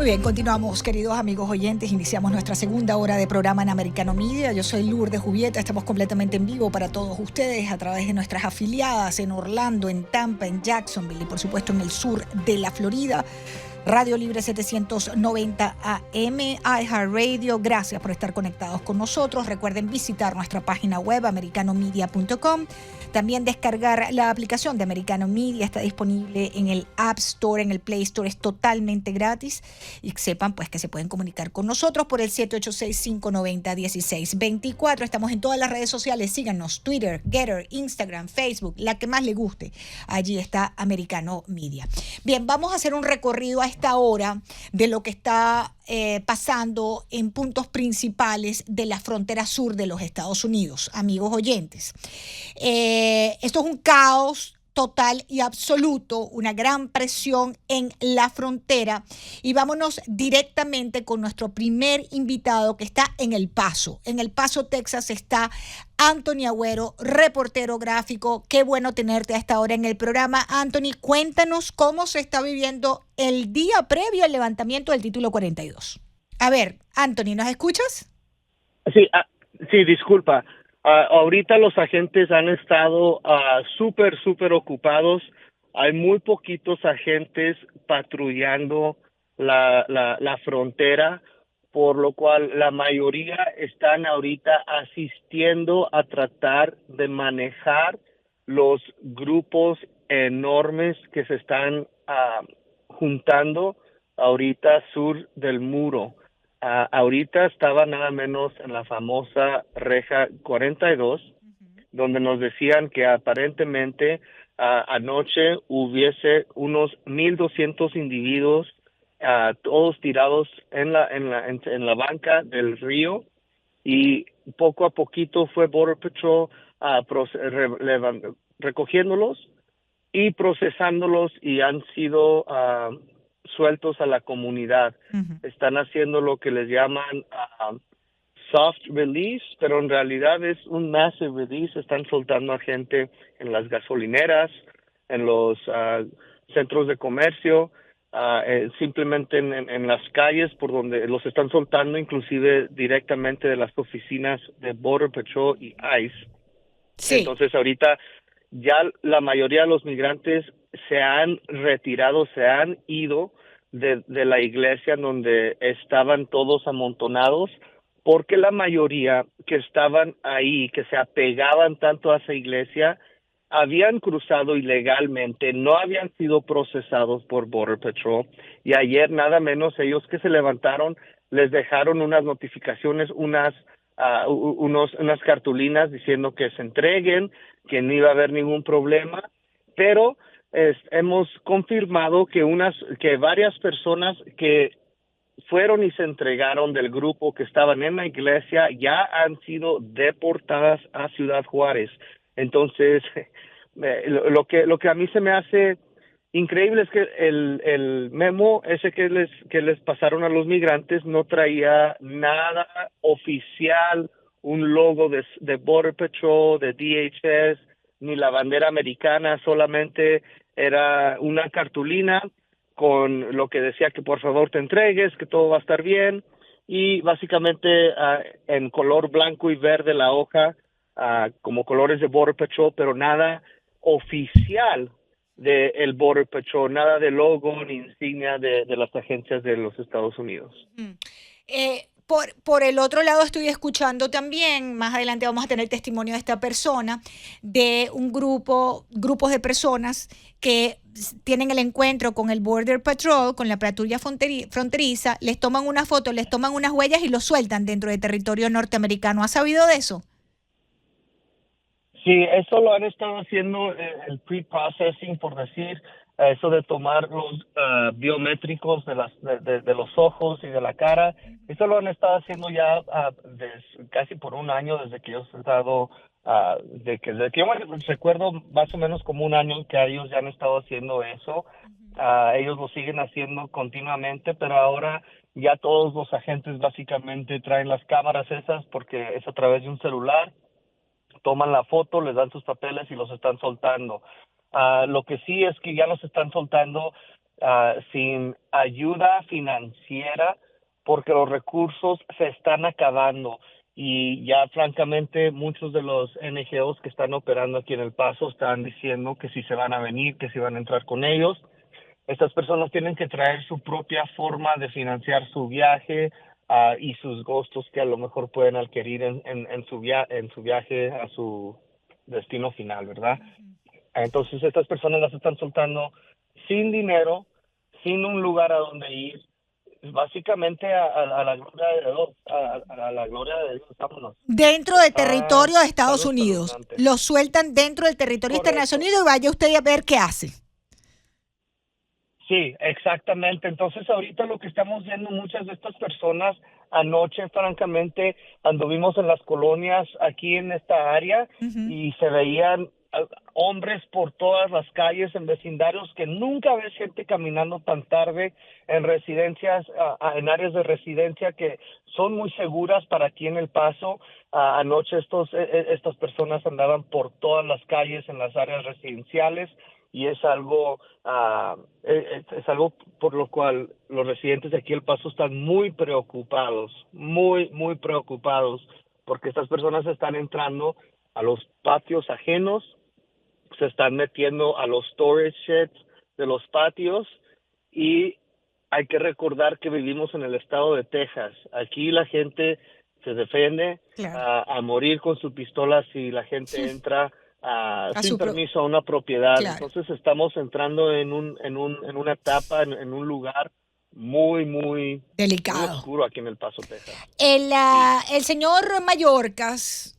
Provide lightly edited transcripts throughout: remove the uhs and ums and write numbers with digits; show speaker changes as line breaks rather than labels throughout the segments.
Muy bien, continuamos, queridos amigos oyentes. Iniciamos nuestra segunda hora de programa en Americano Media. Yo soy Lourdes Jubieta. Estamos completamente en vivo para todos ustedes a través de nuestras afiliadas en Orlando, en Tampa, en Jacksonville y por supuesto en el sur de la Florida. Radio Libre 790 AM, iHeartRadio. Gracias por estar conectados con nosotros. Recuerden visitar nuestra página web americanomedia.com. También descargar la aplicación de Americano Media. Está disponible en el App Store, en el Play Store. Es totalmente gratis. Y sepan pues que se pueden comunicar con nosotros por el 786-590-1624. Estamos en todas las redes sociales. Síganos: Twitter, Getter, Instagram, Facebook, la que más le guste. Allí está Americano Media. Bien, vamos a hacer un recorrido a esta hora de lo que está pasando en puntos principales de la frontera sur de los Estados Unidos, amigos oyentes. Esto es un caos total y absoluto, una gran presión en la frontera, y vámonos directamente con nuestro primer invitado que está en El Paso. En El Paso, Texas, está Anthony Agüero, reportero gráfico. Qué bueno tenerte a esta hora en el programa. Anthony, cuéntanos cómo se está viviendo el día previo al levantamiento del título 42. A ver, Anthony, ¿nos escuchas?
Sí, disculpa. Ahorita los agentes han estado súper ocupados. Hay muy poquitos agentes patrullando la frontera, por lo cual la mayoría están ahorita asistiendo a tratar de manejar los grupos enormes que se están juntando ahorita sur del muro. Ahorita estaba nada menos en la famosa reja 42, donde nos decían que aparentemente anoche hubiese unos 1,200 individuos, todos tirados en la banca del río, y poco a poquito fue Border Patrol recogiéndolos y procesándolos, y han sido sueltos a la comunidad. Están haciendo lo que les llaman soft release, pero en realidad es un massive release. Están soltando a gente en las gasolineras, en los centros de comercio, simplemente en las calles, por donde los están soltando, inclusive directamente de las oficinas de Border Patrol y ICE. Sí. Entonces ahorita ya la mayoría de los migrantes se han retirado, se han ido de la iglesia donde estaban todos amontonados, porque la mayoría que estaban ahí, que se apegaban tanto a esa iglesia, habían cruzado ilegalmente, no habían sido procesados por Border Patrol, y ayer nada menos ellos que se levantaron les dejaron unas notificaciones, unas cartulinas diciendo que se entreguen, que no iba a haber ningún problema, pero hemos confirmado que varias personas que fueron y se entregaron del grupo que estaban en la iglesia ya han sido deportadas a Ciudad Juárez. Entonces, lo que a mí se me hace increíble es que el memo ese que les pasaron a los migrantes no traía nada oficial, un logo de Border Patrol, de DHS, ni la bandera americana. Solamente era una cartulina con lo que decía que por favor te entregues, que todo va a estar bien, y básicamente en color blanco y verde la hoja, como colores de Border Patrol, pero nada oficial de el Border Patrol, nada de logo ni insignia de las agencias de los Estados Unidos.
Por el otro lado, estoy escuchando también, más adelante vamos a tener testimonio de esta persona, de grupos de personas que tienen el encuentro con el Border Patrol, con la patrulla fronteriza, les toman una foto, les toman unas huellas y los sueltan dentro de territorio norteamericano. ¿Has sabido de eso?
Sí, eso lo han estado haciendo el pre-processing, por decir, eso de tomar los biométricos de los ojos y de la cara. Eso lo han estado haciendo ya casi por un año, desde que ellos han estado, desde que yo recuerdo más o menos como un año que ellos ya han estado haciendo eso. Ellos lo siguen haciendo continuamente, pero ahora ya todos los agentes básicamente traen las cámaras esas, porque es a través de un celular. Toman la foto, les dan sus papeles y los están soltando. Lo que sí es que ya los están soltando sin ayuda financiera, porque los recursos se están acabando y ya francamente muchos de los NGOs que están operando aquí en El Paso están diciendo que si se van a venir, que si van a entrar con ellos. Estas personas tienen que traer su propia forma de financiar su viaje y sus gastos que a lo mejor pueden adquirir en su viaje a su destino final, ¿verdad? Entonces estas personas las están soltando sin dinero, sin un lugar a donde ir, básicamente a la gloria de Dios, a la gloria de Dios, vámonos.
Dentro del territorio de Estados
Está
Unidos.
espeluznante.
Los sueltan dentro del territorio
Correcto.
internacional y vaya usted a ver qué hace.
Sí, exactamente. Entonces ahorita lo que estamos viendo muchas de estas personas, anoche francamente anduvimos en las colonias aquí en esta área y se veían hombres por todas las calles en vecindarios que nunca ves gente caminando tan tarde en residencias, en áreas de residencia que son muy seguras para aquí en El Paso. Anoche estas personas andaban por todas las calles en las áreas residenciales y es algo es algo por lo cual los residentes de aquí El Paso están muy preocupados, muy preocupados, porque estas personas están entrando a los patios ajenos, se están metiendo a los storage sheds de los patios y hay que recordar que vivimos en el estado de Texas. Aquí la gente se defiende a morir con su pistola si la gente entra sin permiso a una propiedad.
Claro.
Entonces estamos entrando en una etapa, en un lugar muy
delicado,
muy oscuro aquí en El Paso, Texas.
El señor Mayorkas,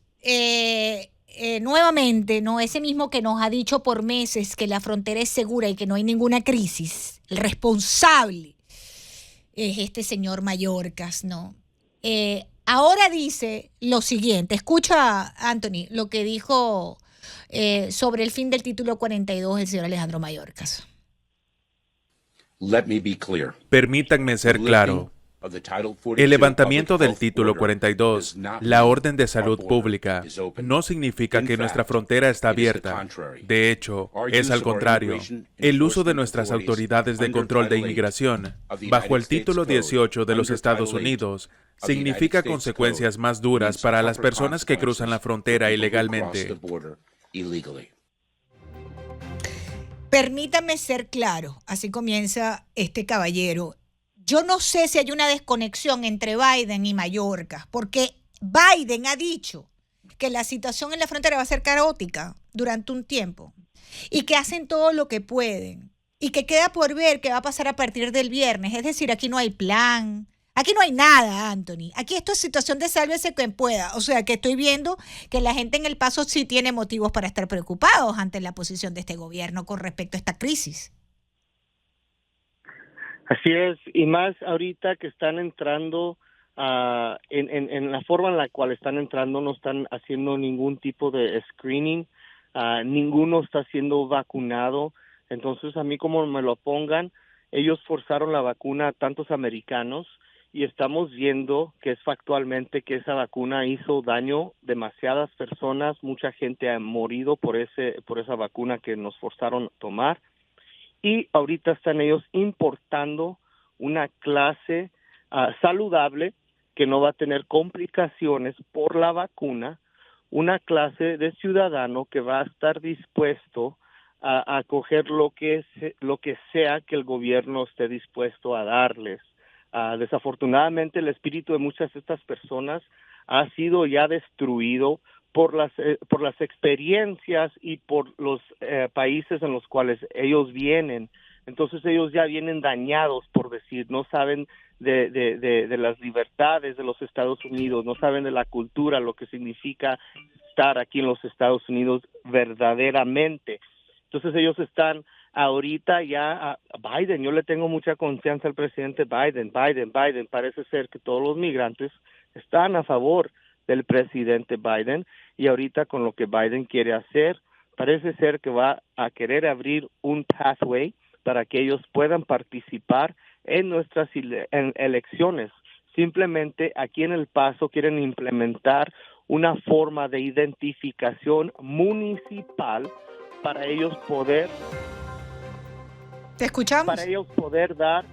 nuevamente, ¿no? Ese mismo que nos ha dicho por meses que la frontera es segura y que no hay ninguna crisis, el responsable es este señor Mayorkas, ¿no? Ahora dice lo siguiente, escucha, Anthony, lo que dijo sobre el fin del título 42 el señor Alejandro Mayorkas.
Permítanme ser claro. El levantamiento del título 42, la orden de salud pública, no significa que nuestra frontera está abierta. De hecho, es al contrario. El uso de nuestras autoridades de control de inmigración, bajo el título 18 de los Estados Unidos, significa consecuencias más duras para las personas que cruzan la frontera ilegalmente.
Permítame ser claro, así comienza este caballero. Yo no sé si hay una desconexión entre Biden y Mayorkas, porque Biden ha dicho que la situación en la frontera va a ser caótica durante un tiempo y que hacen todo lo que pueden y que queda por ver qué va a pasar a partir del viernes. Es decir, aquí no hay plan, aquí no hay nada, Anthony. Aquí esto es situación de sálvese quien pueda. O sea, que estoy viendo que la gente en El Paso sí tiene motivos para estar preocupados ante la posición de este gobierno con respecto a esta crisis.
Así es, y más ahorita que están entrando en la forma en la cual están entrando, no están haciendo ningún tipo de screening, ninguno está siendo vacunado. Entonces, a mí como me lo pongan, ellos forzaron la vacuna a tantos americanos y estamos viendo que es factualmente que esa vacuna hizo daño, demasiadas personas, mucha gente ha morido por esa vacuna que nos forzaron a tomar. Y ahorita están ellos importando una clase saludable que no va a tener complicaciones por la vacuna, una clase de ciudadano que va a estar dispuesto a acoger lo que sea que el gobierno esté dispuesto a darles. Desafortunadamente el espíritu de muchas de estas personas ha sido ya destruido por las experiencias y por los países en los cuales ellos vienen. Entonces ellos ya vienen dañados, por decir, no saben de las libertades de los Estados Unidos, no saben de la cultura, lo que significa estar aquí en los Estados Unidos verdaderamente. Entonces ellos están ahorita ya a Biden. Yo le tengo mucha confianza al presidente Biden. Parece ser que todos los migrantes están a favor del presidente Biden y ahorita con lo que Biden quiere hacer, parece ser que va a querer abrir un pathway para que ellos puedan participar en nuestras elecciones. Simplemente aquí en El Paso quieren implementar una forma de identificación municipal para ellos poder
Te escuchamos.
Para ellos poder dar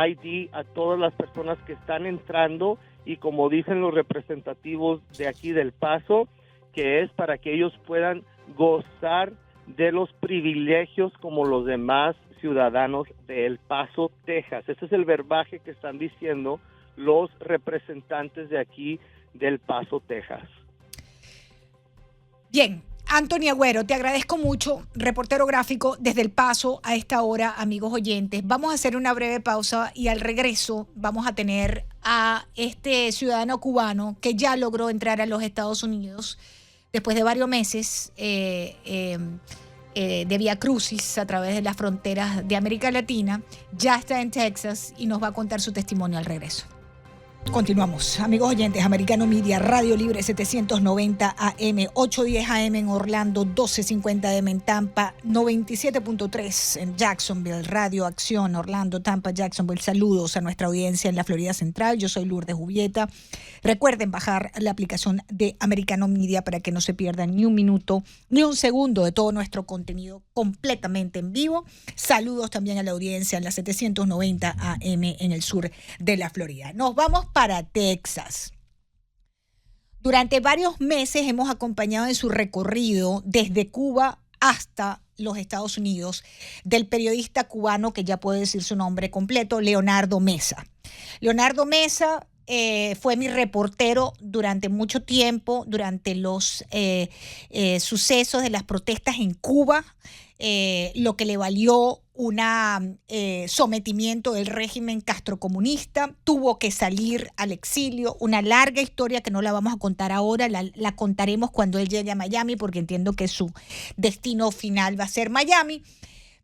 ID a todas las personas que están entrando, y como dicen los representativos de aquí del Paso, que es para que ellos puedan gozar de los privilegios como los demás ciudadanos de El Paso, Texas. Ese es el verbaje que están diciendo los representantes de aquí del Paso, Texas.
Bien, Anthony Agüero, te agradezco mucho, reportero gráfico desde El Paso a esta hora, amigos oyentes. Vamos a hacer una breve pausa y al regreso vamos a tener a este ciudadano cubano que ya logró entrar a los Estados Unidos después de varios meses de viacrucis a través de las fronteras de América Latina. Ya está en Texas y nos va a contar su testimonio al regreso. Continuamos, amigos oyentes, Americano Media, Radio Libre 790 AM, 810 AM en Orlando, 1250 AM en Tampa, 97.3 en Jacksonville, Radio Acción, Orlando, Tampa, Jacksonville. Saludos a nuestra audiencia en la Florida Central. Yo soy Lourdes Jubieta. Recuerden bajar la aplicación de Americano Media para que no se pierdan ni un minuto, ni un segundo de todo nuestro contenido completamente en vivo. Saludos también a la audiencia en la 790 AM en el sur de la Florida. Nos vamos para Texas. Durante varios meses hemos acompañado en su recorrido desde Cuba hasta los Estados Unidos del periodista cubano, que ya puedo decir su nombre completo, Leonardo Mesa. Leonardo Mesa fue mi reportero durante mucho tiempo, durante los sucesos de las protestas en Cuba, lo que le valió un sometimiento del régimen castrocomunista. Tuvo que salir al exilio, una larga historia que no la vamos a contar ahora, la contaremos cuando él llegue a Miami, porque entiendo que su destino final va a ser Miami.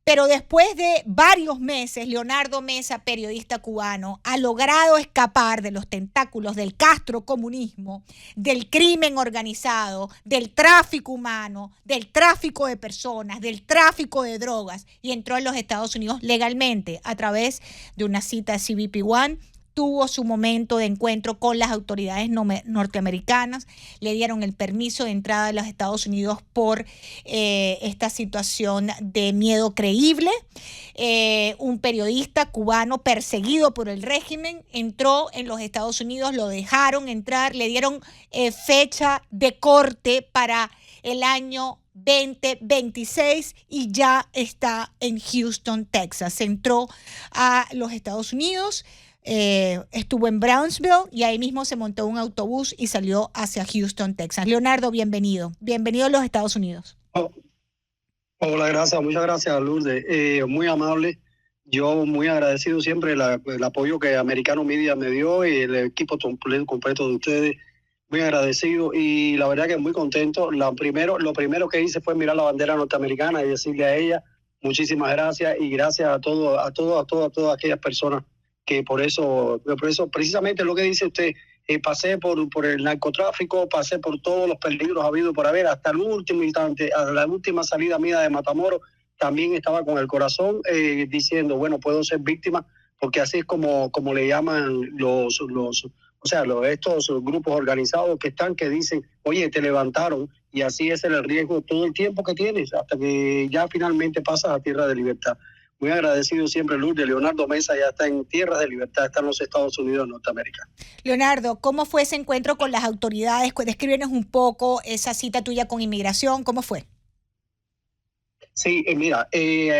Pero después de varios meses, Leonardo Mesa, periodista cubano, ha logrado escapar de los tentáculos del castrocomunismo, del crimen organizado, del tráfico humano, del tráfico de personas, del tráfico de drogas, y entró en los Estados Unidos legalmente a través de una cita de CBP One. Tuvo su momento de encuentro con las autoridades norteamericanas, le dieron el permiso de entrada a los Estados Unidos por esta situación de miedo creíble. Un periodista cubano perseguido por el régimen entró en los Estados Unidos, lo dejaron entrar, le dieron fecha de corte para el año 2026 y ya está en Houston, Texas. Entró a los Estados Unidos. Estuvo en Brownsville y ahí mismo se montó un autobús y salió hacia Houston, Texas. Leonardo, bienvenido. Bienvenido a los Estados Unidos.
Hola, gracias. Muchas gracias, Lourdes. Muy amable. Yo muy agradecido siempre el apoyo que Americano Media me dio y el equipo completo de ustedes. Muy agradecido y la verdad que muy contento. Lo primero que hice fue mirar la bandera norteamericana y decirle a ella muchísimas gracias, y gracias a todas aquellas personas que por eso precisamente lo que dice usted, pasé por el narcotráfico, pasé por todos los peligros habidos por haber, hasta el último instante, a la última salida mía de Matamoros, también estaba con el corazón diciendo, bueno, puedo ser víctima, porque así es como le llaman estos grupos organizados que dicen, oye, te levantaron, y así es el riesgo todo el tiempo que tienes, hasta que ya finalmente pasas a tierra de libertad. Muy agradecido siempre, Lourdes. Leonardo Mesa ya está en tierras de libertad, está en los Estados Unidos de Norteamérica.
Leonardo, ¿cómo fue ese encuentro con las autoridades? Descríbenos un poco esa cita tuya con inmigración, ¿cómo fue?
Sí, mira,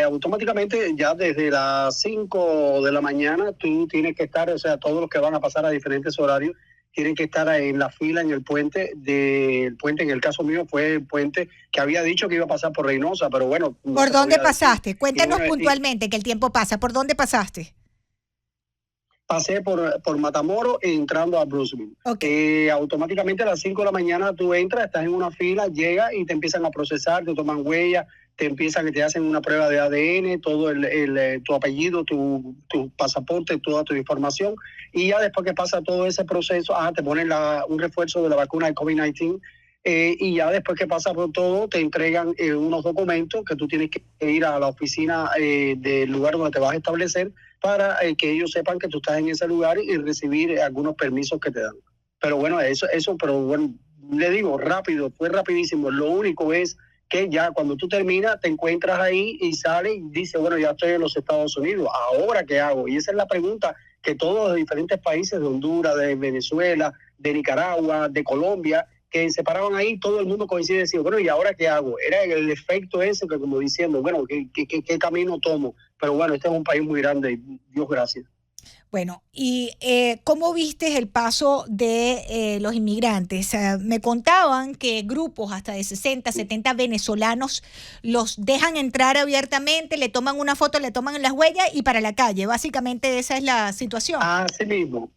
automáticamente ya desde las 5 de la mañana tú tienes que estar, o sea, todos los que van a pasar a diferentes horarios tienen que estar en la fila en el puente. En el caso mío fue el puente que había dicho que iba a pasar por Reynosa, pero bueno.
¿Por dónde pasaste? Cuéntanos puntualmente, que el tiempo pasa. ¿Por dónde pasaste?
Pasé por Matamoros entrando a Brownsville.
Okay.
Automáticamente a las 5 de la mañana tú entras, estás en una fila, llegas y te empiezan a procesar, te toman huellas, te hacen una prueba de ADN, todo tu apellido, tu pasaporte, toda tu información, y ya después que pasa todo ese proceso, te ponen un refuerzo de la vacuna de COVID-19, y ya después que pasa por todo, te entregan unos documentos que tú tienes que ir a la oficina del lugar donde te vas a establecer para que ellos sepan que tú estás en ese lugar y recibir algunos permisos que te dan. Pero bueno, pero bueno, le digo, rápido, fue rapidísimo. Lo único es que ya cuando tú terminas te encuentras ahí y sales y dices, bueno, ya estoy en los Estados Unidos, ¿ahora qué hago? Y esa es la pregunta que todos los diferentes países de Honduras, de Venezuela, de Nicaragua, de Colombia, que se paraban ahí, todo el mundo coincide y decía, bueno, ¿y ahora qué hago? Era el efecto ese que como diciendo, bueno, ¿qué camino tomo? Pero bueno, este es un país muy grande, Dios gracias.
Bueno, y ¿cómo viste el paso de los inmigrantes? Me contaban que grupos hasta de 60, 70 venezolanos los dejan entrar abiertamente, le toman una foto, le toman las huellas y para la calle. Básicamente esa es la situación.
Así mismo.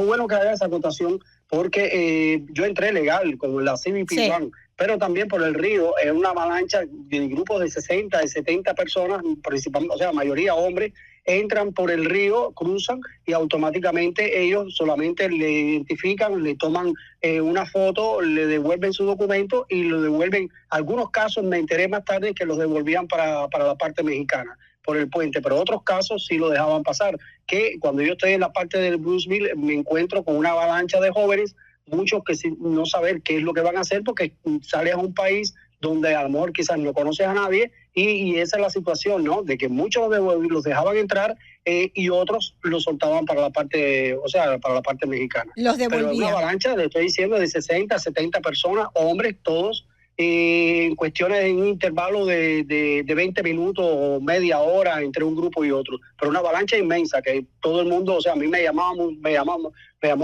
Bueno que haya esa acotación porque yo entré legal con la CBP One, pero también por el río, en una avalancha de grupos de 60, de 70 personas, principalmente, o sea, mayoría hombres, entran por el río, cruzan y automáticamente ellos solamente le identifican, le toman una foto, le devuelven su documento y lo devuelven. Algunos casos me enteré más tarde que los devolvían para la parte mexicana por el puente, pero otros casos sí lo dejaban pasar. Que cuando yo estoy en la parte del Bruceville me encuentro con una avalancha de jóvenes, muchos que sin no saber qué es lo que van a hacer porque sales a un país donde a lo mejor quizás no conoces a nadie y esa es la situación, ¿no? De que muchos los dejaban entrar y otros los soltaban para la parte, o sea, para la parte mexicana.
Los devolvían.
Pero una avalancha, le estoy diciendo, de 60, 70 personas, hombres, todos, en cuestiones en un intervalo de 20 minutos o media hora entre un grupo y otro. Pero una avalancha inmensa que todo el mundo, o sea, a mí me llamó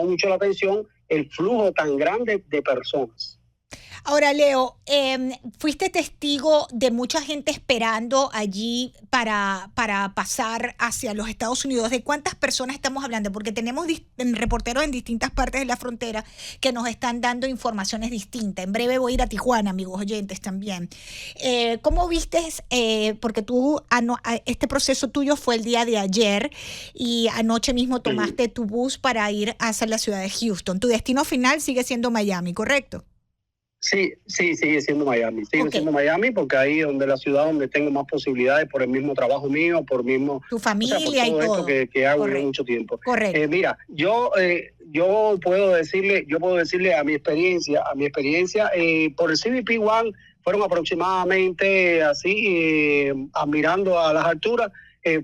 mucho la atención el flujo tan grande de personas.
Ahora, Leo, fuiste testigo de mucha gente esperando allí para pasar hacia los Estados Unidos. ¿De cuántas personas estamos hablando? Porque tenemos reporteros en distintas partes de la frontera que nos están dando informaciones distintas. En breve voy a ir a Tijuana, amigos oyentes, también. ¿Cómo viste? Porque tú, este proceso tuyo fue el día de ayer y anoche mismo tomaste tu bus para ir hacia la ciudad de Houston. Tu destino final sigue siendo Miami, ¿correcto?
Sí, sigue siendo Miami. Sigue siendo Miami porque ahí es donde la ciudad donde tengo más posibilidades por el mismo trabajo mío, por mismo
tu familia,
por todo
y todo
esto que hago yo mucho tiempo.
Correcto.
Mira, yo puedo decirle a mi experiencia, por el CBP One fueron aproximadamente así, admirando a las alturas.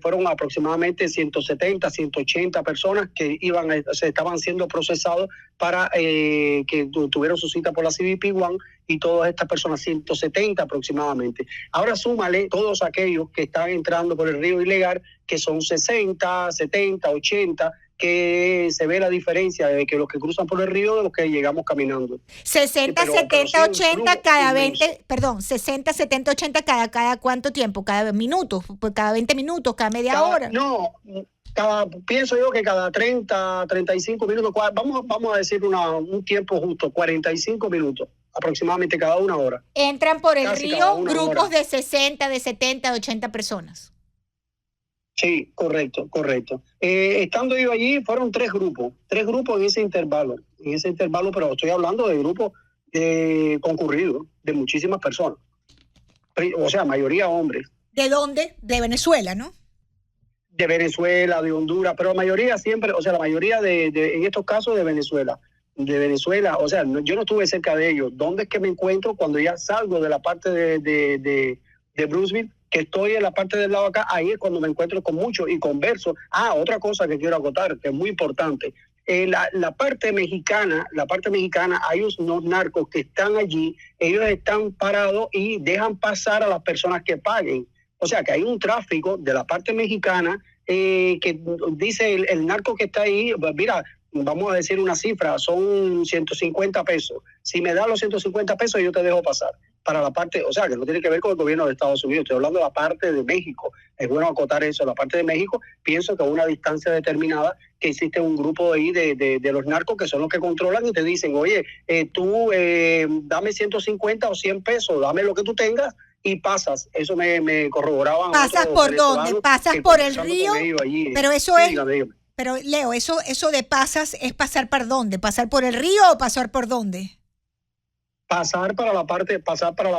Fueron aproximadamente 170, 180 personas que estaban siendo procesados para que tuvieron su cita por la CBP One y todas estas personas, 170 aproximadamente. Ahora súmale todos aquellos que están entrando por el río ilegal, que son 60, 70, 80, que se ve la diferencia de que los que cruzan por el río de los que llegamos caminando.
60, 70, 80 cada 20, perdón, 60, 70, 80 cada ¿cuánto tiempo? ¿Cada minuto? Pues cada 20 minutos, cada media hora.
No, pienso yo que cada 30, 35 minutos, vamos a decir un tiempo justo, 45 minutos, aproximadamente cada una hora.
Entran por el río grupos de 60, de 70, de 80 personas.
Sí, correcto. Estando yo allí, fueron tres grupos en ese intervalo, pero estoy hablando de grupos concurridos, de muchísimas personas, o sea, mayoría hombres.
¿De dónde? De Venezuela, ¿no?
De Venezuela, de Honduras, pero la mayoría siempre, o sea, la mayoría en estos casos de Venezuela, o sea, yo no estuve cerca de ellos. ¿Dónde es que me encuentro cuando ya salgo de la parte de Bruceville? Que estoy en la parte del lado acá, ahí es cuando me encuentro con muchos y converso. Otra cosa que quiero acotar, que es muy importante. La parte mexicana, hay unos narcos que están allí, ellos están parados y dejan pasar a las personas que paguen. O sea, que hay un tráfico de la parte mexicana que dice el narco que está ahí, mira, vamos a decir una cifra, son 150 pesos. Si me da los 150 pesos, yo te dejo pasar. Para la parte, o sea, que no tiene que ver con el gobierno de Estados Unidos, estoy hablando de la parte de México. Es bueno acotar eso, la parte de México, pienso que a una distancia determinada que existe un grupo ahí de los narcos que son los que controlan y te dicen, oye, tú dame 150 o 100 pesos, dame lo que tú tengas y pasas. Eso me corroboraban.
¿Pasas por dónde? ¿Pasas por el río? Pero eso es... Pero Leo, eso de pasas es pasar por dónde, pasar por el río o pasar por dónde.
Pasar para la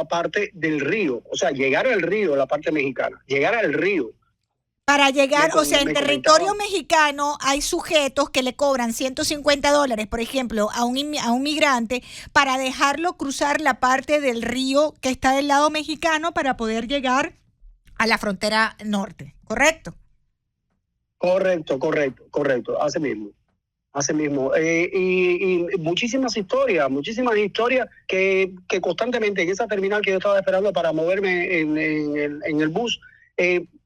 parte del río, o sea, llegar al río, la parte mexicana, llegar al río.
Para llegar, o sea, en territorio mexicano hay sujetos que le cobran $150, por ejemplo, a un migrante para dejarlo cruzar la parte del río que está del lado mexicano para poder llegar a la frontera norte, ¿correcto?
Correcto, así mismo. Y muchísimas historias que constantemente en esa terminal que yo estaba esperando para moverme en el bus,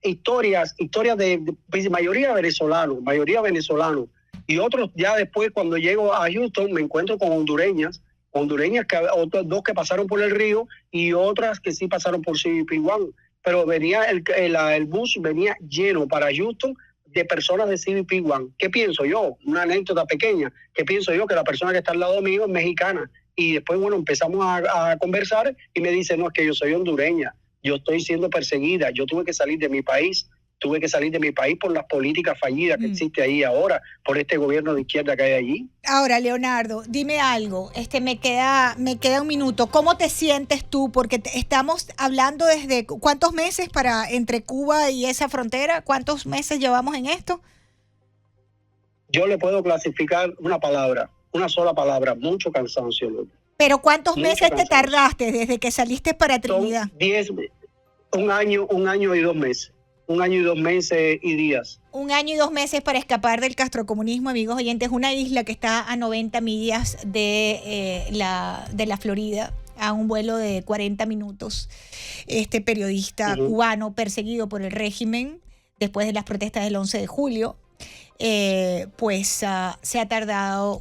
historias de mayoría venezolanos, y otros ya después cuando llego a Houston me encuentro con hondureñas que otras dos que pasaron por el río y otras que sí pasaron por CBP One, pero venía el bus venía lleno para Houston de personas de CBP One. ¿Qué pienso yo? Una anécdota pequeña. ¿Qué pienso yo? Que la persona que está al lado mío es mexicana. Y después, bueno, empezamos a conversar y me dice, no, es que yo soy hondureña. Yo estoy siendo perseguida. Yo tuve que salir de mi país. Por las políticas fallidas que existe ahí ahora, por este gobierno de izquierda que hay allí.
Ahora, Leonardo, dime algo. Me queda un minuto. ¿Cómo te sientes tú? Porque estamos hablando desde ¿cuántos meses entre Cuba y esa frontera? ¿Cuántos meses llevamos en esto?
Yo le puedo clasificar una sola palabra, mucho cansancio.
¿Pero cuántos meses te tardaste desde que saliste para Trinidad?
Un año y 2 meses. 1 año y 2 meses y días.
1 año y 2 meses para escapar del castrocomunismo, amigos oyentes. Una isla que está a 90 millas de la Florida, a un vuelo de 40 minutos. Este periodista cubano perseguido por el régimen después de las protestas del 11 de julio, se ha tardado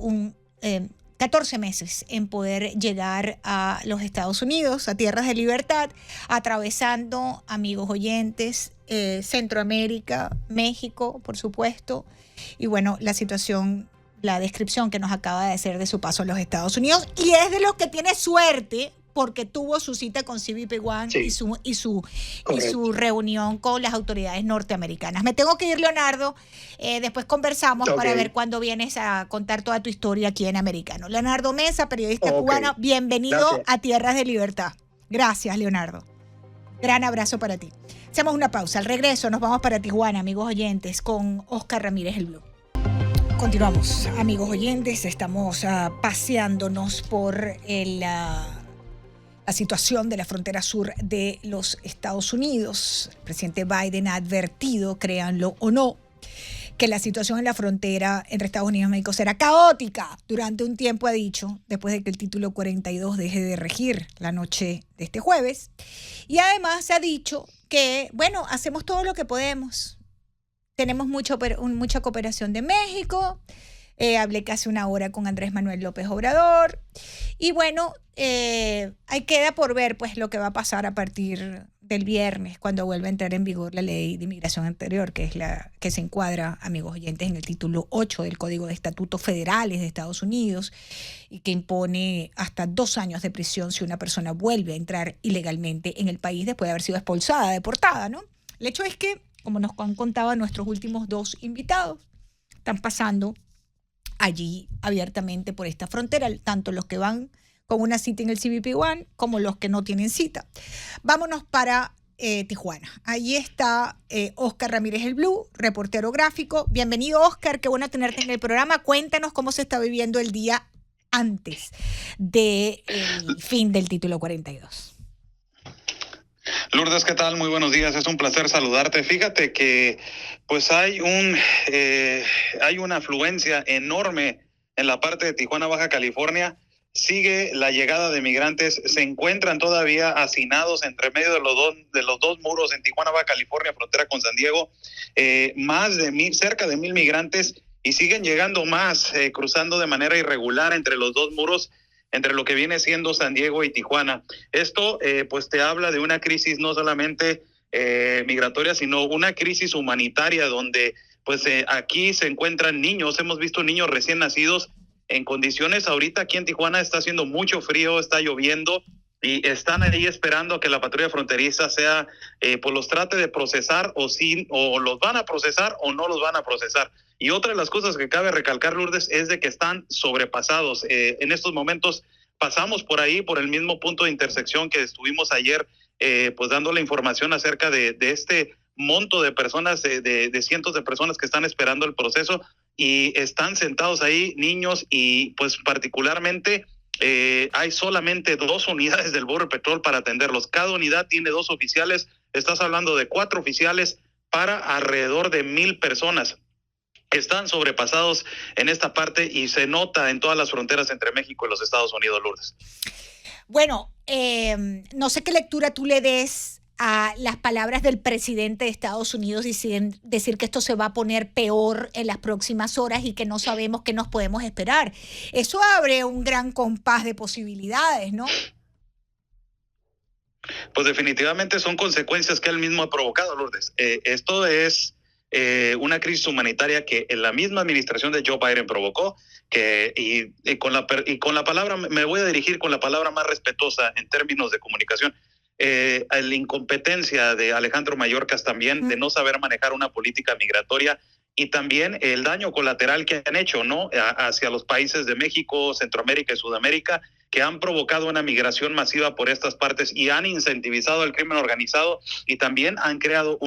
14 meses en poder llegar a los Estados Unidos, a tierras de libertad, atravesando, amigos oyentes, Centroamérica, México, por supuesto, y bueno, la descripción que nos acaba de hacer de su paso a los Estados Unidos, y es de los que tiene suerte porque tuvo su cita con CBP One y su reunión con las autoridades norteamericanas. Me tengo que ir, Leonardo. Después conversamos para ver cuándo vienes a contar toda tu historia aquí en Americano. Leonardo Mesa, periodista cubano, bienvenido a Tierras de Libertad. Gracias, Leonardo. Gran abrazo para ti. Hacemos una pausa. Al regreso nos vamos para Tijuana, amigos oyentes, con Oscar Ramírez, el Blue. Continuamos, amigos oyentes. Estamos paseándonos por la situación de la frontera sur de los Estados Unidos. El presidente Biden ha advertido, créanlo o no, que la situación en la frontera entre Estados Unidos y México será caótica durante un tiempo, ha dicho, después de que el título 42 deje de regir la noche de este jueves. Y además ha dicho que, bueno, hacemos todo lo que podemos. Tenemos mucha cooperación de México. Hablé casi 1 hora con Andrés Manuel López Obrador. Y bueno, ahí queda por ver pues lo que va a pasar a partir del viernes, cuando vuelva a entrar en vigor la ley de inmigración anterior, que es la que se encuadra, amigos oyentes, en el título 8 del Código de Estatutos Federales de Estados Unidos, y que impone hasta 2 años de prisión si una persona vuelve a entrar ilegalmente en el país después de haber sido expulsada, deportada, ¿no? El hecho es que, como nos han contado nuestros últimos 2 invitados, están pasando allí abiertamente por esta frontera, tanto los que van con una cita en el CBP One como los que no tienen cita. Vámonos para Tijuana. Allí está Oscar Ramírez, el Blue, reportero gráfico. Bienvenido, Oscar, qué bueno tenerte en el programa. Cuéntanos cómo se está viviendo el día antes del fin del título 42.
Lourdes, ¿qué tal? Muy buenos días, es un placer saludarte. Fíjate que pues hay una afluencia enorme en la parte de Tijuana, Baja California. Sigue la llegada de migrantes, se encuentran todavía hacinados entre medio de los dos muros en Tijuana, Baja California, frontera con San Diego, cerca de 1,000 migrantes, y siguen llegando más, cruzando de manera irregular entre los 2 muros, entre lo que viene siendo San Diego y Tijuana. Esto pues te habla de una crisis no solamente migratoria, sino una crisis humanitaria, donde pues aquí se encuentran niños. Hemos visto niños recién nacidos en condiciones. Ahorita aquí en Tijuana está haciendo mucho frío, está lloviendo, y están ahí esperando que la patrulla fronteriza pues los trate de procesar, o los van a procesar o no los van a procesar. Y otra de las cosas que cabe recalcar, Lourdes, es de que están sobrepasados. En estos momentos pasamos por ahí, por el mismo punto de intersección que estuvimos ayer, pues dando la información acerca de este monto de personas, de cientos de personas que están esperando el proceso y están sentados ahí niños y pues particularmente hay solamente 2 unidades del Border Patrol para atenderlos. Cada unidad tiene 2 oficiales. Estás hablando de 4 oficiales para alrededor de 1,000 personas. Están sobrepasados en esta parte y se nota en todas las fronteras entre México y los Estados Unidos, Lourdes.
Bueno, no sé qué lectura tú le des a las palabras del presidente de Estados Unidos decir que esto se va a poner peor en las próximas horas y que no sabemos qué nos podemos esperar. Eso abre un gran compás de posibilidades, ¿no?
Pues definitivamente son consecuencias que él mismo ha provocado, Lourdes. Esto es una crisis humanitaria que en la misma administración de Joe Biden provocó, y con la palabra, me voy a dirigir con la palabra más respetuosa en términos de comunicación, la incompetencia de Alejandro Mayorkas también, de no saber manejar una política migratoria, y también el daño colateral que han hecho, ¿no?, hacia los países de México, Centroamérica y Sudamérica, que han provocado una migración masiva por estas partes y han incentivizado el crimen organizado, y también han creado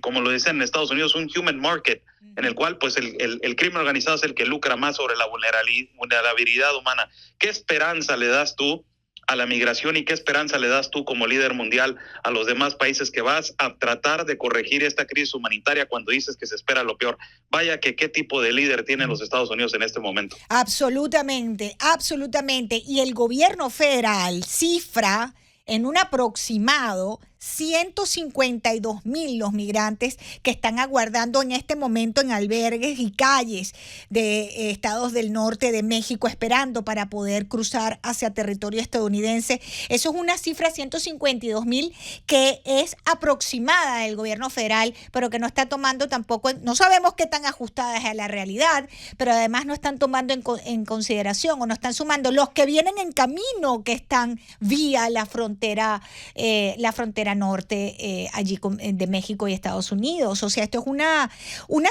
como lo dicen en Estados Unidos, un human market, en el cual pues el crimen organizado es el que lucra más sobre la vulnerabilidad humana. ¿Qué esperanza le das tú a la migración y qué esperanza le das tú como líder mundial a los demás países que vas a tratar de corregir esta crisis humanitaria cuando dices que se espera lo peor? Vaya que qué tipo de líder tienen los Estados Unidos en este momento.
Absolutamente, absolutamente. Y el gobierno federal cifra en un aproximado 152,000 los migrantes que están aguardando en este momento en albergues y calles de estados del norte de México, esperando para poder cruzar hacia territorio estadounidense. Eso es una cifra, 152,000, que es aproximada del gobierno federal, pero que no está tomando tampoco, no sabemos qué tan ajustada es a la realidad, pero además no están tomando en consideración o no están sumando los que vienen en camino, que están vía la frontera norte allí de México y Estados Unidos. O sea, esto es una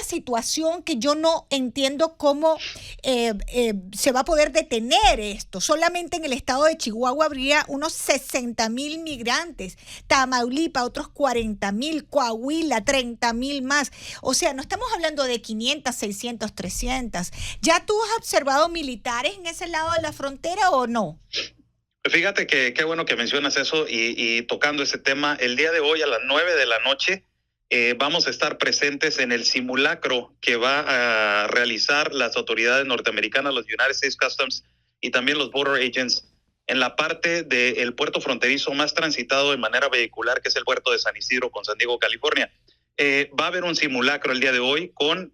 situación que yo no entiendo cómo se va a poder detener esto. Solamente en el estado de Chihuahua habría unos 60,000 migrantes, Tamaulipas otros 40,000, Coahuila 30,000 más. O sea, no estamos hablando de 500, 600, 300. ¿Ya tú has observado militares en ese lado de la frontera o no?
Fíjate que qué bueno que mencionas eso y tocando ese tema. El día de hoy a las 9 de la noche vamos a estar presentes en el simulacro que va a realizar las autoridades norteamericanas, los United States Customs y también los Border Agents, en la parte del puerto fronterizo más transitado de manera vehicular, que es el puerto de San Isidro con San Diego, California. Va a haber un simulacro el día de hoy con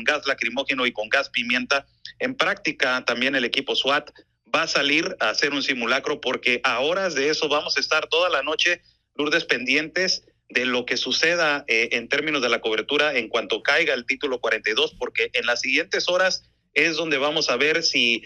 gas lacrimógeno y con gas pimienta. En práctica también el equipo SWAT va a salir a hacer un simulacro, porque a horas de eso vamos a estar toda la noche, Lourdes, pendientes de lo que suceda en términos de la cobertura en cuanto caiga el título 42, porque en las siguientes horas es donde vamos a ver si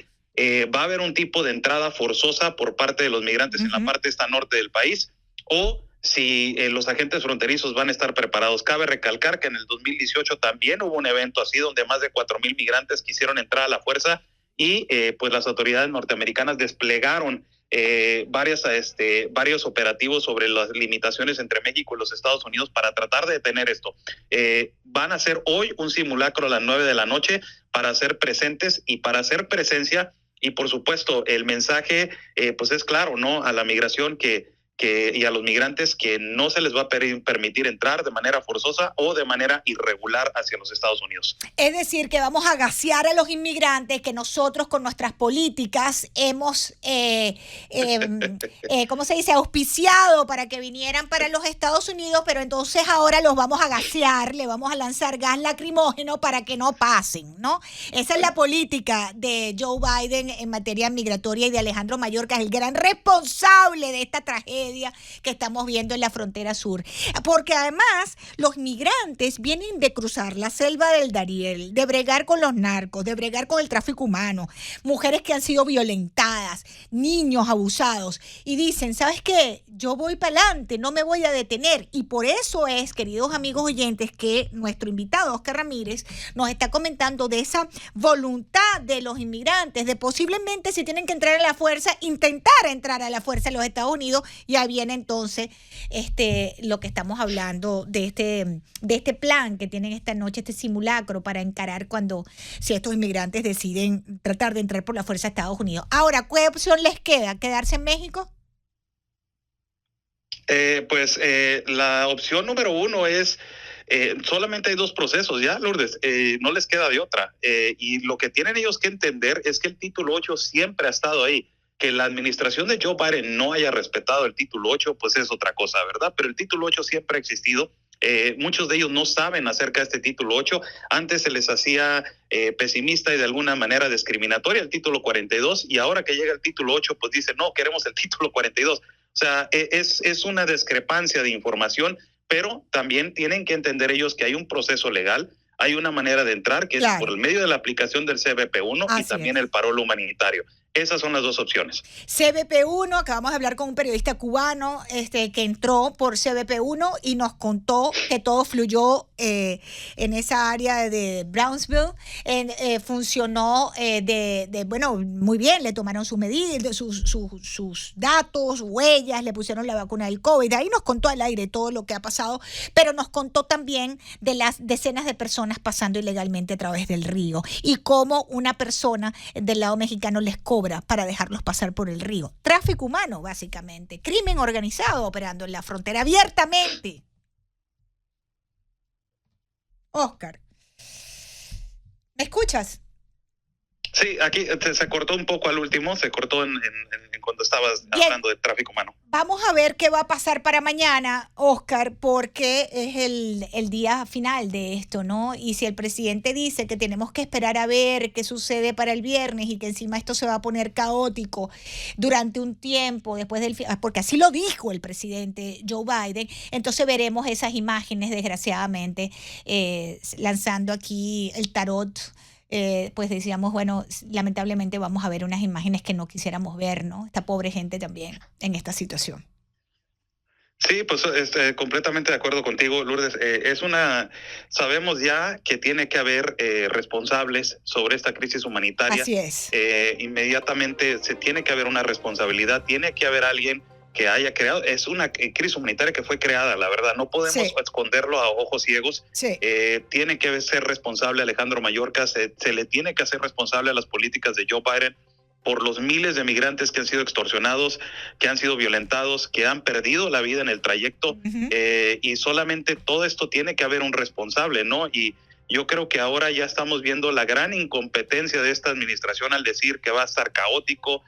va a haber un tipo de entrada forzosa por parte de los migrantes en la parte esta norte del país, o si los agentes fronterizos van a estar preparados. Cabe recalcar que en el 2018 también hubo un evento así donde más de 4,000 migrantes quisieron entrar a la fuerza, y pues las autoridades norteamericanas desplegaron varios operativos sobre las limitaciones entre México y los Estados Unidos para tratar de detener esto. Van a hacer hoy un simulacro a las 9 de la noche para hacer presentes y para hacer presencia, y por supuesto el mensaje pues es claro, ¿no?, a la migración y a los migrantes, que no se les va a permitir entrar de manera forzosa o de manera irregular hacia los Estados Unidos.
Es decir, que vamos a gasear a los inmigrantes, que nosotros con nuestras políticas hemos, ¿cómo se dice?, auspiciado para que vinieran para los Estados Unidos, pero entonces ahora los vamos a gasear, le vamos a lanzar gas lacrimógeno para que no pasen, ¿no? Esa es la política de Joe Biden en materia migratoria y de Alejandro Mayorkas, el gran responsable de esta tragedia que estamos viendo en la frontera sur, porque además los migrantes vienen de cruzar la selva del Darién, de bregar con los narcos, de bregar con el tráfico humano, mujeres que han sido violentadas, niños abusados, y dicen, ¿sabes qué? Yo voy para adelante, no me voy a detener. Y por eso es, queridos amigos oyentes, que nuestro invitado Oscar Ramírez nos está comentando de esa voluntad de los inmigrantes, de posiblemente, si tienen que entrar a la fuerza, intentar entrar a la fuerza en los Estados Unidos y Y ahí viene entonces lo que estamos hablando de este plan que tienen esta noche, este simulacro para encarar si estos inmigrantes deciden tratar de entrar por la fuerza a Estados Unidos. Ahora, ¿qué opción les queda? ¿Quedarse en México?
La opción número uno es solamente hay dos procesos, ¿ya, Lourdes? No les queda de otra. Y lo que tienen ellos que entender es que el título 8 siempre ha estado ahí. Que la administración de Joe Biden no haya respetado el título 8, pues es otra cosa, ¿verdad? Pero el título 8 siempre ha existido. Muchos de ellos no saben acerca de este título 8. Antes se les hacía pesimista y de alguna manera discriminatoria el título 42, y ahora que llega el título 8, pues dicen, no, queremos el título 42. O sea, es una discrepancia de información, pero también tienen que entender ellos que hay un proceso legal, hay una manera de entrar que es por el medio de la aplicación del CBP-1 y también el parol humanitario. Esas son las dos opciones.
CBP-1, acabamos de hablar con un periodista cubano que entró por CBP-1 y nos contó que todo fluyó en esa área de Brownsville. Funcionó bueno, muy bien, le tomaron sus medidas, sus datos, huellas, le pusieron la vacuna del COVID. Ahí nos contó al aire todo lo que ha pasado, pero nos contó también de las decenas de personas pasando ilegalmente a través del río y cómo una persona del lado mexicano les cobra para dejarlos pasar por el río. Tráfico humano, básicamente. Crimen organizado operando en la frontera abiertamente. Oscar, ¿me escuchas?
Sí, aquí se cortó un poco al último, se cortó en cuando estabas hablando de tráfico humano.
Vamos a ver qué va a pasar para mañana, Oscar, porque es el día final de esto, ¿no? Y si el presidente dice que tenemos que esperar a ver qué sucede para el viernes y que encima esto se va a poner caótico durante un tiempo, porque así lo dijo el presidente Joe Biden, entonces veremos esas imágenes, desgraciadamente, lanzando aquí el tarot. Pues decíamos, bueno, lamentablemente vamos a ver unas imágenes que no quisiéramos ver, ¿no? Esta pobre gente también en esta situación.
Sí, pues completamente de acuerdo contigo, Lourdes. Sabemos ya que tiene que haber responsables sobre esta crisis humanitaria.
Así es.
Inmediatamente se tiene que haber una responsabilidad, tiene que haber alguien que haya creado. Es una crisis humanitaria que fue creada, la verdad. No podemos esconderlo a ojos ciegos.
Sí.
Tiene que ser responsable Alejandro Mayorkas, se le tiene que hacer responsable a las políticas de Joe Biden por los miles de migrantes que han sido extorsionados, que han sido violentados, que han perdido la vida en el trayecto. Y solamente todo esto tiene que haber un responsable, ¿no? Y yo creo que ahora ya estamos viendo la gran incompetencia de esta administración al decir que va a estar caótico.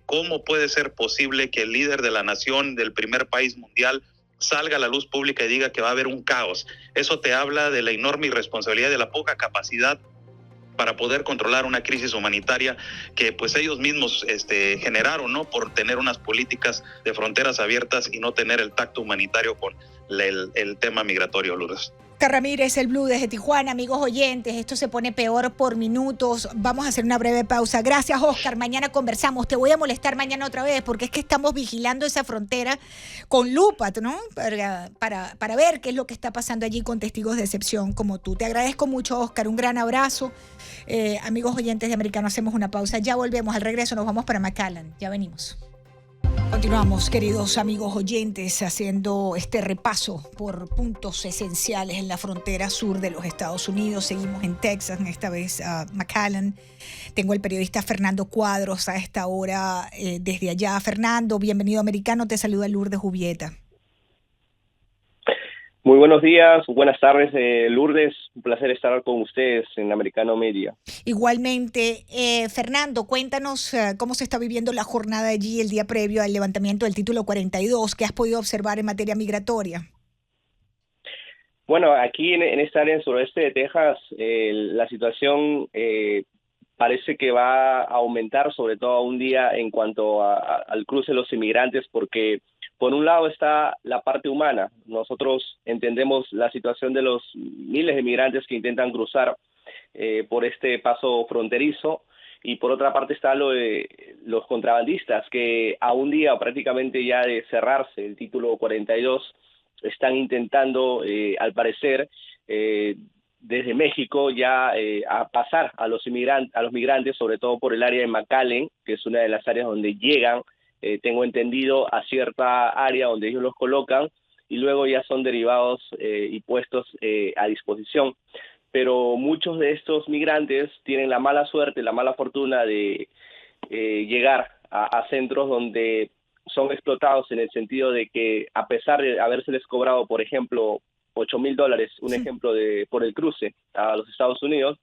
¿Cómo puede ser posible que el líder de la nación, del primer país mundial, salga a la luz pública y diga que va a haber un caos? Eso te habla de la enorme irresponsabilidad, de la poca capacidad para poder controlar una crisis humanitaria que pues ellos mismos generaron, ¿no? Por tener unas políticas de fronteras abiertas y no tener el tacto humanitario con el tema migratorio, Lourdes.
Ramírez, el Blue desde Tijuana. Amigos oyentes, esto se pone peor por minutos. Vamos a hacer una breve pausa. Gracias, Oscar. Mañana conversamos. Te voy a molestar mañana otra vez porque es que estamos vigilando esa frontera con lupa, ¿no? Para ver qué es lo que está pasando allí con testigos de excepción como tú. Te agradezco mucho, Oscar. Un gran abrazo. Amigos oyentes de Americano, hacemos una pausa. Ya volvemos. Al regreso nos vamos para McAllen. Ya venimos. Continuamos, queridos amigos oyentes, haciendo este repaso por puntos esenciales en la frontera sur de los Estados Unidos. Seguimos en Texas, esta vez a McAllen. Tengo el periodista Fernando Cuadros a esta hora desde allá. Fernando, bienvenido a Americano, te saluda Lourdes Jubieta.
Muy buenos días, buenas tardes, Lourdes. Un placer estar con ustedes en Americano Media.
Igualmente, Fernando, cuéntanos cómo se está viviendo la jornada allí el día previo al levantamiento del título 42. ¿Qué has podido observar en materia migratoria?
Bueno, aquí en esta área en suroeste de Texas, la situación parece que va a aumentar, sobre todo un día en cuanto al cruce de los inmigrantes, porque por un lado está la parte humana. Nosotros entendemos la situación de los miles de migrantes que intentan cruzar por este paso fronterizo, y por otra parte está lo de los contrabandistas que a un día prácticamente ya de cerrarse el título 42 están intentando, al parecer, desde México ya a pasar a los migrantes, sobre todo por el área de McAllen, que es una de las áreas donde llegan tengo entendido, a cierta área donde ellos los colocan y luego ya son derivados y puestos a disposición. Pero muchos de estos migrantes tienen la mala suerte, la mala fortuna de llegar a centros donde son explotados en el sentido de que, a pesar de habérseles cobrado, por ejemplo, $8,000, un ejemplo por el cruce a los Estados Unidos,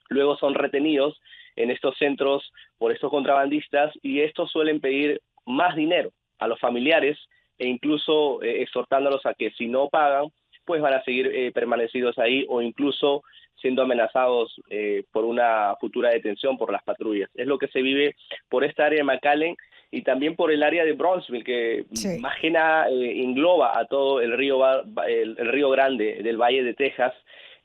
luego son retenidos en estos centros por estos contrabandistas, y estos suelen pedir más dinero a los familiares e incluso exhortándolos a que si no pagan, pues van a seguir permanecidos ahí, o incluso siendo amenazados por una futura detención por las patrullas. Es lo que se vive por esta área de McAllen y también por el área de Brownsville, que más que nada engloba a todo el río Grande del Valle de Texas,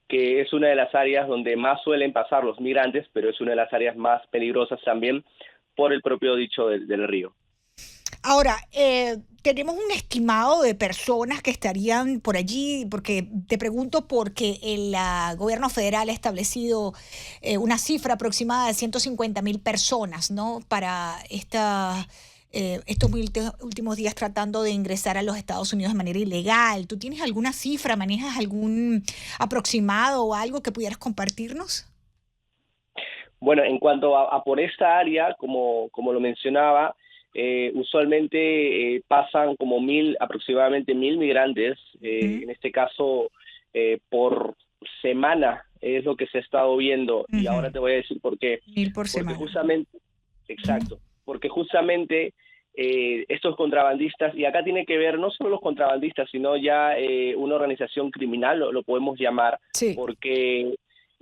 que es una de las áreas donde más suelen pasar los migrantes, pero es una de las áreas más peligrosas también por el propio dicho del río.
Ahora, tenemos un estimado de personas que estarían por allí, porque te pregunto porque el gobierno federal ha establecido una cifra aproximada de 150,000 personas, ¿no? Para estos últimos días tratando de ingresar a los Estados Unidos de manera ilegal. ¿Tú tienes alguna cifra, manejas algún aproximado o algo que pudieras compartirnos?
Bueno, en cuanto a por esta área, como lo mencionaba, usualmente pasan como aproximadamente 1,000 migrantes, en este caso por semana es lo que se ha estado viendo, y ahora te voy a decir por qué.
1,000 por semana.
Exacto, porque justamente estos contrabandistas, y acá tiene que ver no solo los contrabandistas, sino ya una organización criminal, lo podemos llamar, porque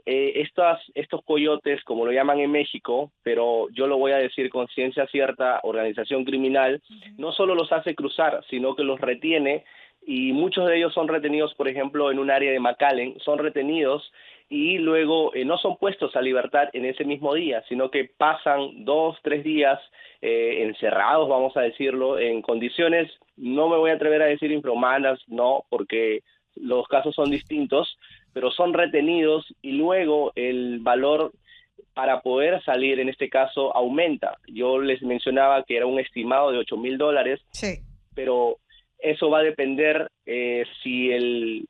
estos coyotes, como lo llaman en México, pero yo lo voy a decir con ciencia cierta, organización criminal, no solo los hace cruzar, sino que los retiene, y muchos de ellos son retenidos, por ejemplo, en un área de McAllen, son retenidos y luego no son puestos a libertad en ese mismo día, sino que pasan 2, 3 días encerrados, vamos a decirlo, en condiciones, no me voy a atrever a decir infrahumanas, no, porque los casos son distintos, pero son retenidos y luego el valor para poder salir, en este caso, aumenta. Yo les mencionaba que era un estimado de $8,000, pero eso va a depender si el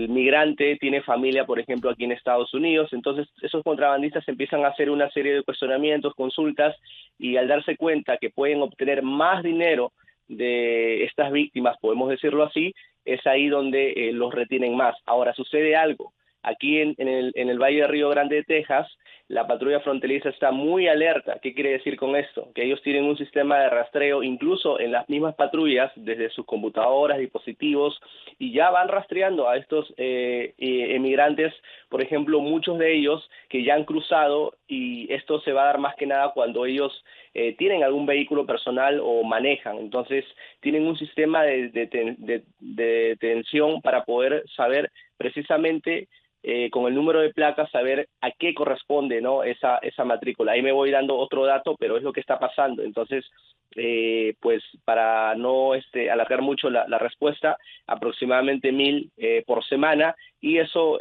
migrante tiene familia, por ejemplo, aquí en Estados Unidos. Entonces esos contrabandistas empiezan a hacer una serie de cuestionamientos, consultas, y al darse cuenta que pueden obtener más dinero de estas víctimas, podemos decirlo así, es ahí donde los retienen más. Ahora, sucede algo. Aquí en el Valle de Río Grande de Texas, la patrulla fronteriza está muy alerta. ¿Qué quiere decir con esto? Que ellos tienen un sistema de rastreo, incluso en las mismas patrullas, desde sus computadoras, dispositivos, y ya van rastreando a estos emigrantes, por ejemplo, muchos de ellos que ya han cruzado, y esto se va a dar más que nada cuando ellos tienen algún vehículo personal o manejan. Entonces, tienen un sistema de detención para poder saber precisamente con el número de placas, saber a qué corresponde, ¿no?, esa matrícula. Ahí me voy dando otro dato, pero es lo que está pasando. Entonces, pues para no alargar mucho la respuesta, aproximadamente 1,000 por semana, y eso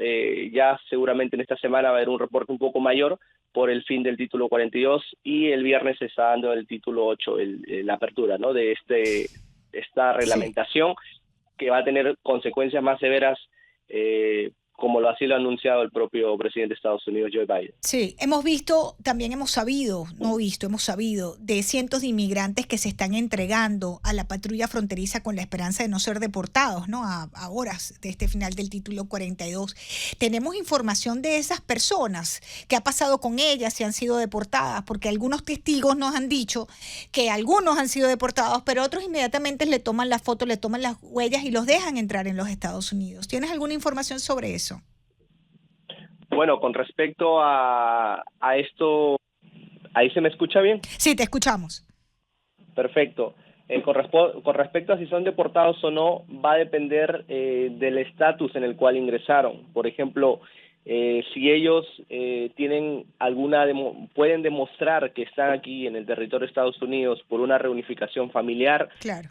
ya seguramente en esta semana va a haber un reporte un poco mayor por el fin del título 42, y el viernes se está dando el título 8, la apertura, ¿no?, de esta reglamentación, que va a tener consecuencias más severas, como así lo ha anunciado el propio presidente de Estados Unidos, Joe Biden.
Sí, hemos sabido de cientos de inmigrantes que se están entregando a la patrulla fronteriza con la esperanza de no ser deportados, ¿no?, a horas de este final del título 42. Tenemos información de esas personas, qué ha pasado con ellas, si han sido deportadas, porque algunos testigos nos han dicho que algunos han sido deportados, pero otros inmediatamente le toman la foto, le toman las huellas y los dejan entrar en los Estados Unidos. ¿Tienes alguna información sobre eso?
Bueno, con respecto a esto, ¿ahí se me escucha bien?
Sí, te escuchamos.
Perfecto. Con respecto a si son deportados o no, va a depender del estatus en el cual ingresaron. Por ejemplo, si ellos tienen pueden demostrar que están aquí en el territorio de Estados Unidos por una reunificación familiar,
claro,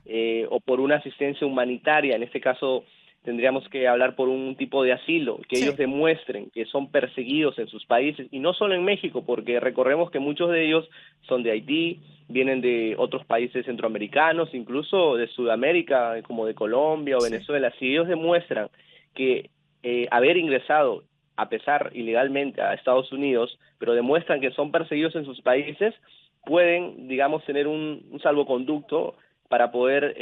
o por una asistencia humanitaria, en este caso tendríamos que hablar por un tipo de asilo, que ellos demuestren que son perseguidos en sus países, y no solo en México, porque recordemos que muchos de ellos son de Haití, vienen de otros países centroamericanos, incluso de Sudamérica, como de Colombia o Venezuela. Si ellos demuestran que haber ingresado, a pesar ilegalmente, a Estados Unidos, pero demuestran que son perseguidos en sus países, pueden, digamos, tener un salvoconducto para poder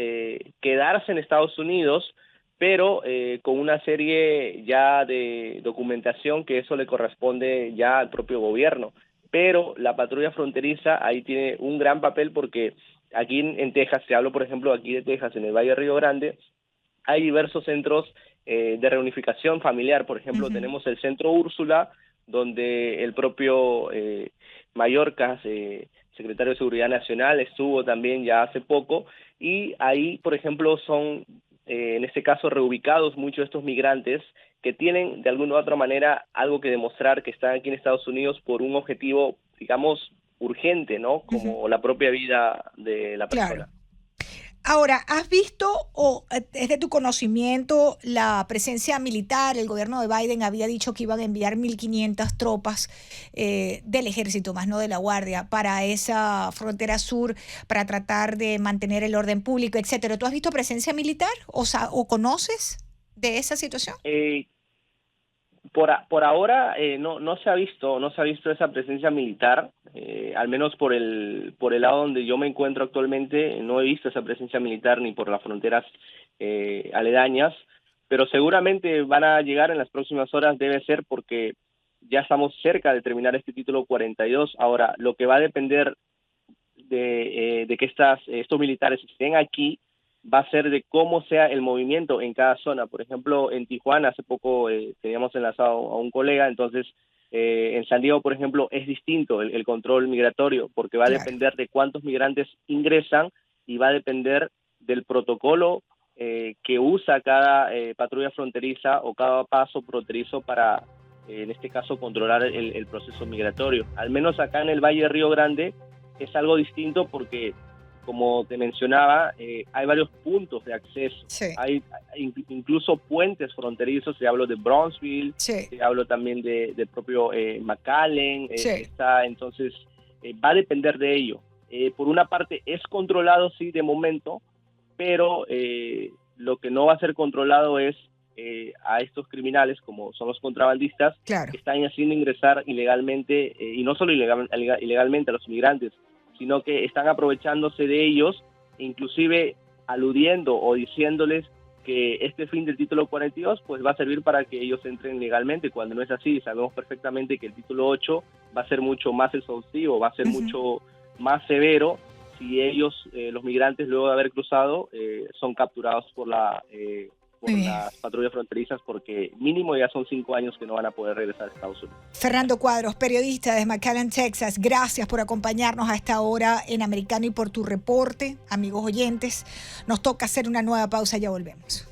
quedarse en Estados Unidos, pero con una serie ya de documentación que eso le corresponde ya al propio gobierno. Pero la patrulla fronteriza ahí tiene un gran papel, porque aquí en Texas, te hablo por ejemplo aquí de Texas, en el Valle de Río Grande, hay diversos centros de reunificación familiar. Por ejemplo, tenemos el Centro Úrsula, donde el propio Mayorkas, secretario de Seguridad Nacional, estuvo también ya hace poco, y ahí, por ejemplo, son en este caso reubicados muchos de estos migrantes que tienen de alguna u otra manera algo que demostrar, que están aquí en Estados Unidos por un objetivo, digamos, urgente, ¿no? Como la propia vida de la persona.
Claro. Ahora, ¿has visto o es de tu conocimiento la presencia militar? El gobierno de Biden había dicho que iban a enviar 1.500 tropas del ejército, más no de la guardia, para esa frontera sur, para tratar de mantener el orden público, etcétera. ¿Tú has visto presencia militar o conoces de esa situación?
Por ahora no se ha visto esa presencia militar, al menos por el lado donde yo me encuentro actualmente. No he visto esa presencia militar ni por las fronteras aledañas, pero seguramente van a llegar en las próximas horas, debe ser, porque ya estamos cerca de terminar este título 42. Ahora, lo que va a depender de que estos militares estén aquí va a ser de cómo sea el movimiento en cada zona. Por ejemplo, en Tijuana hace poco teníamos enlazado a un colega, entonces en San Diego, por ejemplo, es distinto el control migratorio, porque va a depender de cuántos migrantes ingresan y va a depender del protocolo que usa cada patrulla fronteriza o cada paso fronterizo para, en este caso, controlar el proceso migratorio. Al menos acá en el Valle de Río Grande es algo distinto porque, como te mencionaba, hay varios puntos de acceso. Hay incluso puentes fronterizos. Te hablo de Brownsville, te hablo también de propio McAllen. Entonces, va a depender de ello. Por una parte, es controlado, sí, de momento, pero lo que no va a ser controlado es a estos criminales, como son los contrabandistas, que están haciendo ingresar ilegalmente, y no solo ilegalmente a los inmigrantes, sino que están aprovechándose de ellos, inclusive aludiendo o diciéndoles que este fin del título 42 pues va a servir para que ellos entren legalmente, cuando no es así. Sabemos perfectamente que el título 8 va a ser mucho más exhaustivo, va a ser mucho más severo si ellos, los migrantes, luego de haber cruzado, son capturados por las patrullas fronterizas, porque mínimo ya son 5 años que no van a poder regresar a Estados Unidos.
Fernando Cuadros, periodista de McAllen, Texas, gracias por acompañarnos a esta hora en Americano y por tu reporte. Amigos oyentes, nos toca hacer una nueva pausa, ya volvemos.